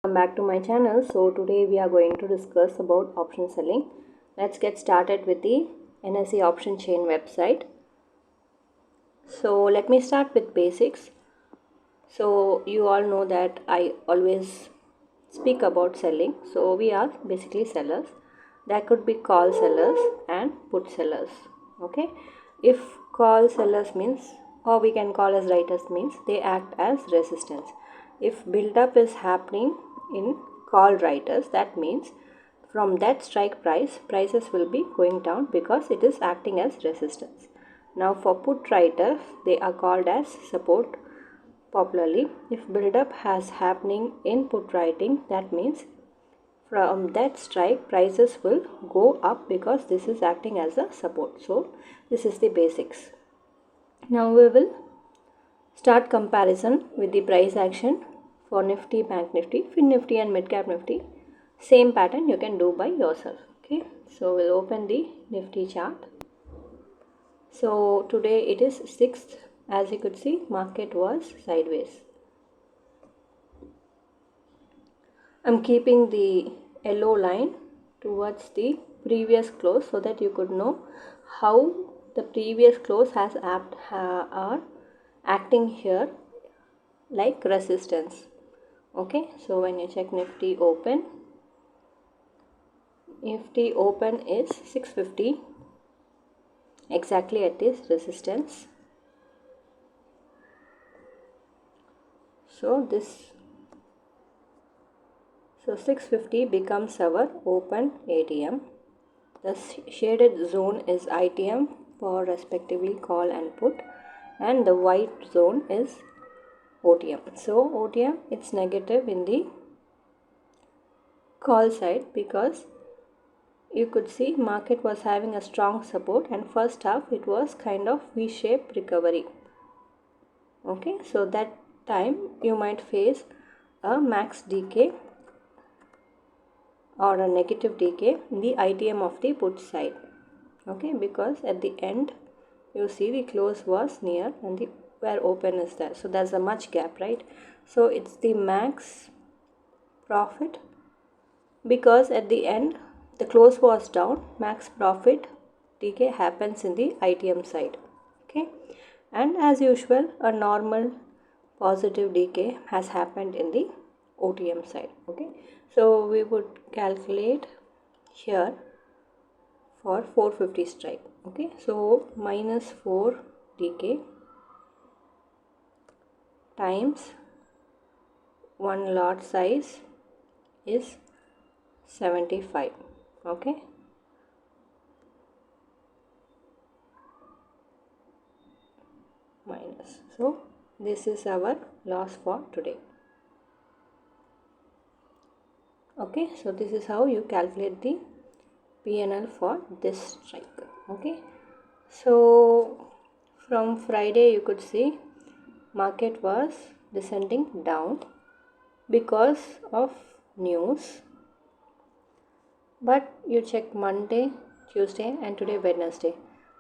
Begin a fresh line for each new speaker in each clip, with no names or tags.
welcome back to my channel. So today we are going to discuss about option selling. Let's get started with the NSE option chain website. So let me start with basics. So you all know that I always speak about selling. So we are basically sellers. There could be call sellers and put sellers. Okay, if call sellers means, or we can call as writers means, they act as resistance. If build up is happening in call writers, that means from that strike price, prices will be going down because it is acting as resistance. Now for put writers, they are called as support popularly. If build up has happening in put writing, that means from that strike prices will go up because this is acting as a support. So this is the basics. Now we will start comparison with the price action for Nifty, Bank Nifty, Finnifty and Midcap Nifty. Same pattern you can do by yourself. Okay, so we'll open the Nifty chart. So today it is 6th. As you could see, market was sideways. I'm keeping the yellow line towards the previous close so that you could know how the previous close has are acting here like resistance. Okay, so when you check Nifty open is 650 exactly at this resistance. So 650 becomes our open ATM. The shaded zone is ITM for respectively call and put, and the white zone is OTM. So OTM, it's negative in the call side because you could see market was having a strong support, and first half it was kind of V-shaped recovery. Okay, so that time you might face a max decay or a negative decay in the ITM of the put side. Okay, because at the end you see the close was near and the where open is there, so there's a much gap, right? So it's the max profit because at the end the close was down. Max profit decay happens in the ITM side. Okay, and as usual a normal positive decay has happened in the OTM side. Okay, so we would calculate here for 450 strike. Okay, so minus 4 decay times 1 lot size is 75. Okay, minus, so this is our loss for today. Okay, so this is how you calculate the PNL for this strike. Okay, so from Friday you could see market was descending down because of news, but you check Monday, Tuesday and today Wednesday.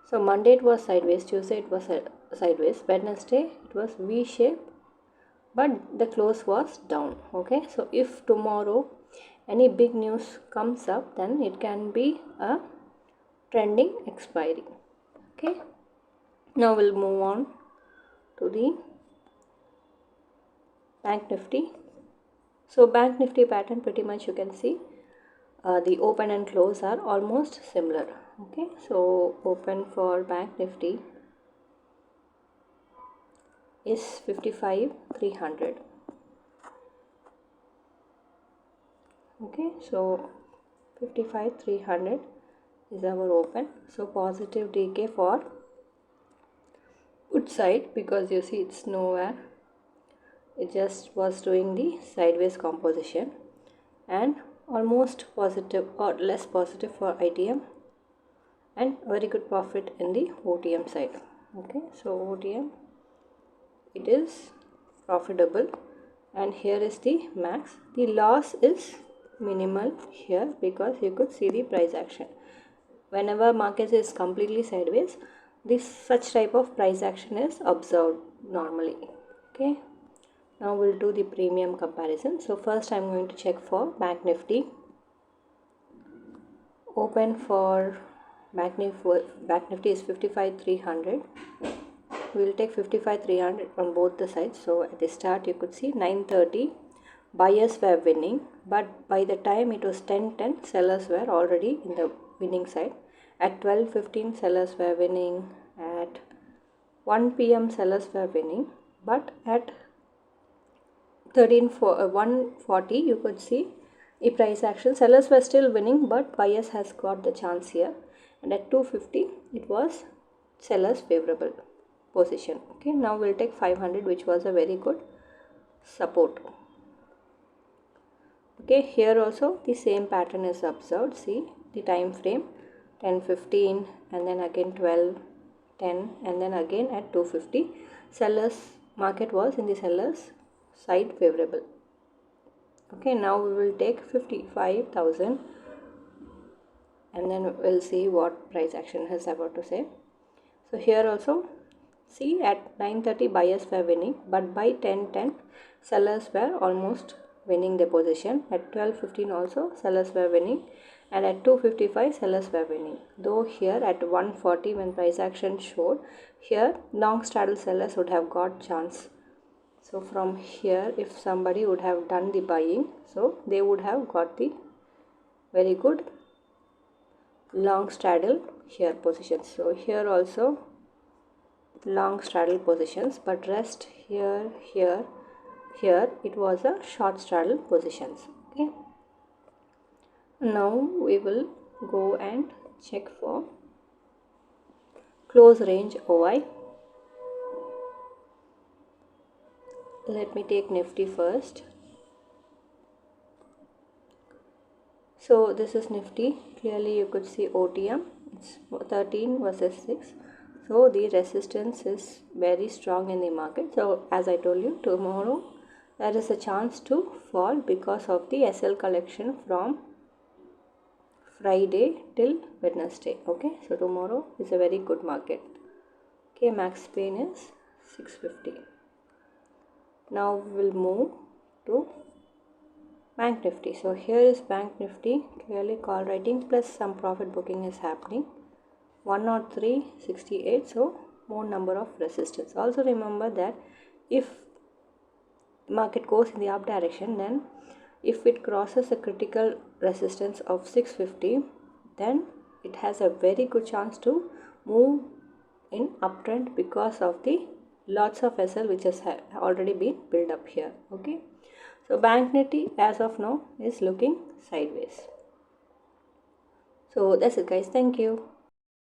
So Monday it was sideways, Tuesday it was sideways, Wednesday it was V-shape, but the close was down. Okay, so if tomorrow any big news comes up, then it can be a trending expiry. Okay, now we'll move on to the Bank Nifty. So Bank Nifty pattern, pretty much you can see the open and close are almost similar. Okay, so open for Bank Nifty is 55,300. Okay, so 55,300 is our open. So positive decay for put side because you see it's nowhere, it just was doing the sideways composition, and almost positive or less positive for ITM, and very good profit in the OTM side. Okay, so OTM it is profitable, and here is the max. The loss is minimal here because you could see the price action. Whenever market is completely sideways, this such type of price action is observed normally. Okay, Now we'll do the premium comparison. So first I'm going to check for Bank Nifty. Open for Bank Nifty is 55,300. We'll take 55,300 on both the sides. So at the start you could see 9:30 buyers were winning, but by the time it was 10:10 sellers were already in the winning side. At 12:15 sellers were winning, at 1 p.m. sellers were winning, but at 1:40 you could see the price action, sellers were still winning but buyers has got the chance here, and at 2:50 it was sellers favorable position. Okay, now we'll take 500, which was a very good support. Okay, here also the same pattern is observed. See the time frame 10:15 and then again 12:10 and then again at 2:50 sellers market was in the sellers side favorable. Okay, now we will take 55,000 and then we'll see what price action is about to say. So here also see at 9:30 buyers were winning, but by 10:10 sellers were almost winning the position. At 12:15 also sellers were winning, and at 2:55 sellers were winning. Though here at 1:40 when price action showed, here long straddle sellers would have got chance. So from here if somebody would have done the buying, so they would have got the very good long straddle here positions. So here also long straddle positions, but rest here it was a short straddle positions. Okay, now we will go and check for close range OI. Let me take Nifty first. So this is Nifty. Clearly you could see OTM, it's 13 versus 6. So the resistance is very strong in the market. So as I told you, tomorrow there is a chance to fall because of the SL collection from Friday till Wednesday. Okay, so tomorrow is a very good market. Okay, max pain is 650. Now we will move to Bank Nifty. So here is Bank Nifty, clearly call writing plus some profit booking is happening. 103.68, so more number of resistance. Also remember that if market goes in the up direction, then if it crosses a critical resistance of 650, then it has a very good chance to move in uptrend because of the lots of SL which has already been built up here. Okay, so Bank Nifty as of now is looking sideways. So that's it guys, thank you.